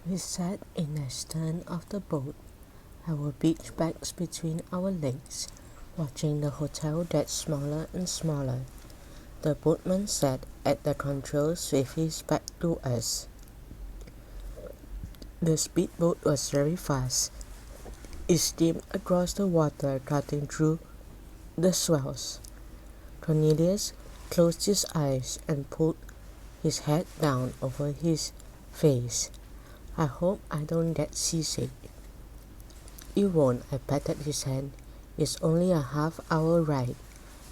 We sat in the stern of the boat, our beach bags between our legs, watching the hotel get smaller and smaller. The boatman sat at the controls with his back to us. The speedboat was very fast. It steamed across the water, cutting through the swells. Cornelius closed his eyes and pulled his head down over his face. I hope I don't get seasick. You won't, I patted his hand. It's only a half-hour ride.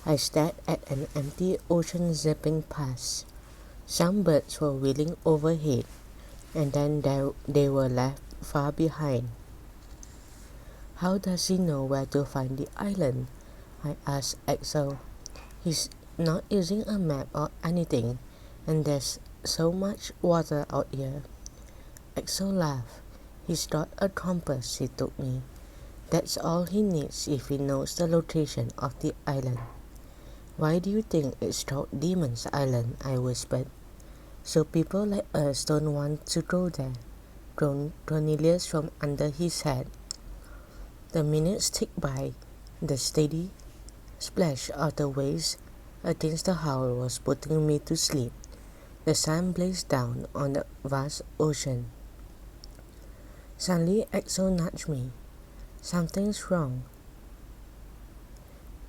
I stared at an empty ocean zipping past. Some birds were wheeling overhead, and then they were left far behind. How does he know where to find the island? I asked Axel. He's not using a map or anything, and there's so much water out here. Axel laughed. He's got a compass, he told me. That's all he needs if he knows the location of the island. Why do you think it's called Demon's Island? I whispered. So people like us don't want to go there, groaned Cornelius from under his hat. The minutes ticked by. The steady splash of the waves against the hull was putting me to sleep. The sun blazed down on the vast ocean. Suddenly Axel nudged me. Something's wrong,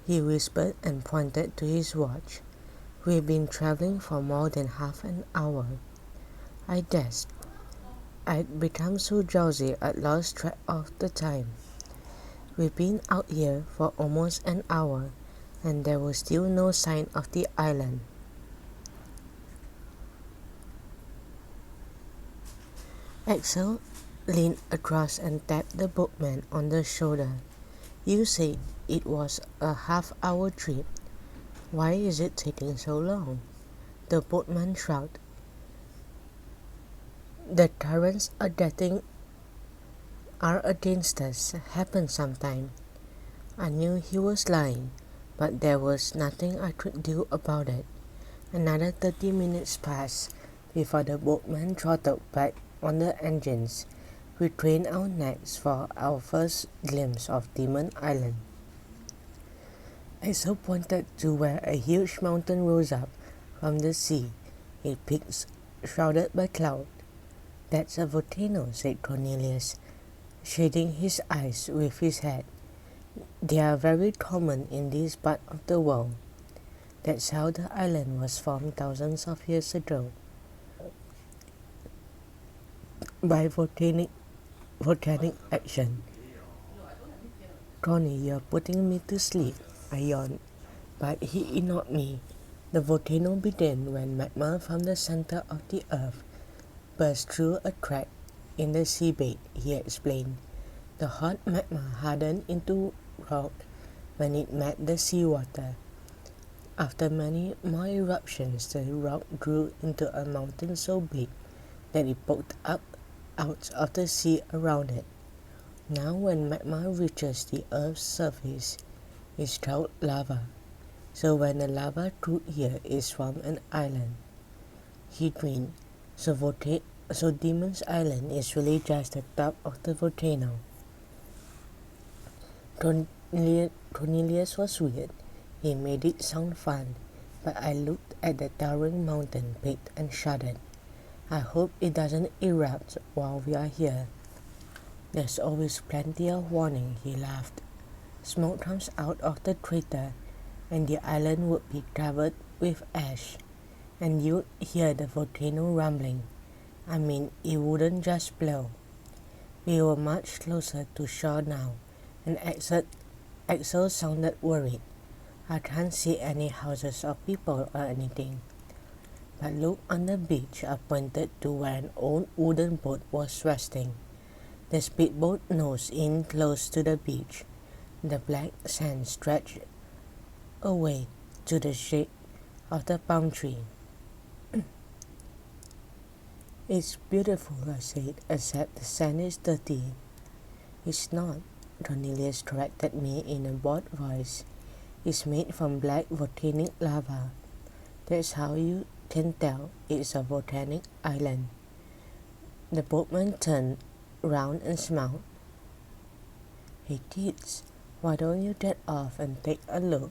he whispered and pointed to his watch. We've been traveling for more than half an hour. I gasped. I'd become so drowsy I'd lost track of the time. We've been out here for almost an hour, and there was still no sign of the island. Axel leaned across and tapped the boatman on the shoulder. You said it was a half-hour trip. Why is it taking so long? The boatman shrugged. The currents are against us. Happens sometime. I knew he was lying, but there was nothing I could do about it. Another 30 minutes passed before the boatman throttled back on the engines. We craned our necks for our first glimpse of Demon Island. Axel pointed to where a huge mountain rose up from the sea, its peaks shrouded by cloud. That's a volcano, said Cornelius, shading his eyes with his hat. They are very common in this part of the world. That's how the island was formed thousands of years ago, by volcanic action. Connie, you're putting me to sleep, I yawned, but he ignored me. The volcano began when magma from the center of the earth burst through a crack in the seabed, he explained. The hot magma hardened into rock when it met the seawater. After many more eruptions, the rock grew into a mountain so big that it poked up out of the sea around it. Now when magma reaches the Earth's surface, it's called lava. So when the lava crude here is from an island. He grinned. So Demon's Island is really just the top of the volcano. Cornelius was weird. He made it sound fun, but I looked at the towering mountain peak and shuddered. I hope it doesn't erupt while we are here. There's always plenty of warning, he laughed. Smoke comes out of the crater, and the island would be covered with ash, and you'd hear the volcano rumbling. I mean, it wouldn't just blow. We were much closer to shore now, and Axel sounded worried. I can't see any houses or people or anything. But look on the beach, I pointed to where an old wooden boat was resting. The speedboat nosed in close to the beach. The black sand stretched away to the shade of the palm tree. It's beautiful, I said, except the sand is dirty. It's not, Cornelius corrected me in a bored voice. It's made from black volcanic lava. That's how you can tell it's a volcanic island. The boatman turned round and smiled. "Hey kids, why don't you get off and take a look?"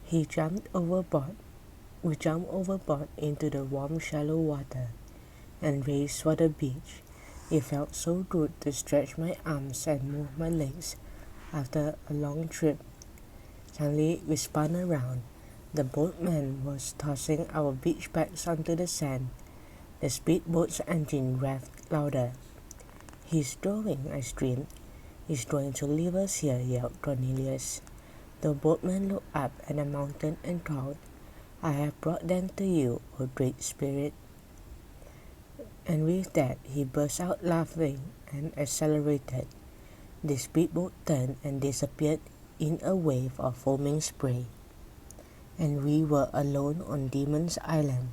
He jumped overboard. We jumped overboard into the warm, shallow water and raced for the beach. It felt so good to stretch my arms and move my legs after a long trip. Suddenly, we spun around. The boatman was tossing our beach bags onto the sand. The speedboat's engine revved louder. "He's going," I screamed. "He's going to leave us here," yelled Cornelius. The boatman looked up at the mountain and called, "I have brought them to you, O Great Spirit." And with that, he burst out laughing and accelerated. The speedboat turned and disappeared in a wave of foaming spray, and we were alone on Demon's Island.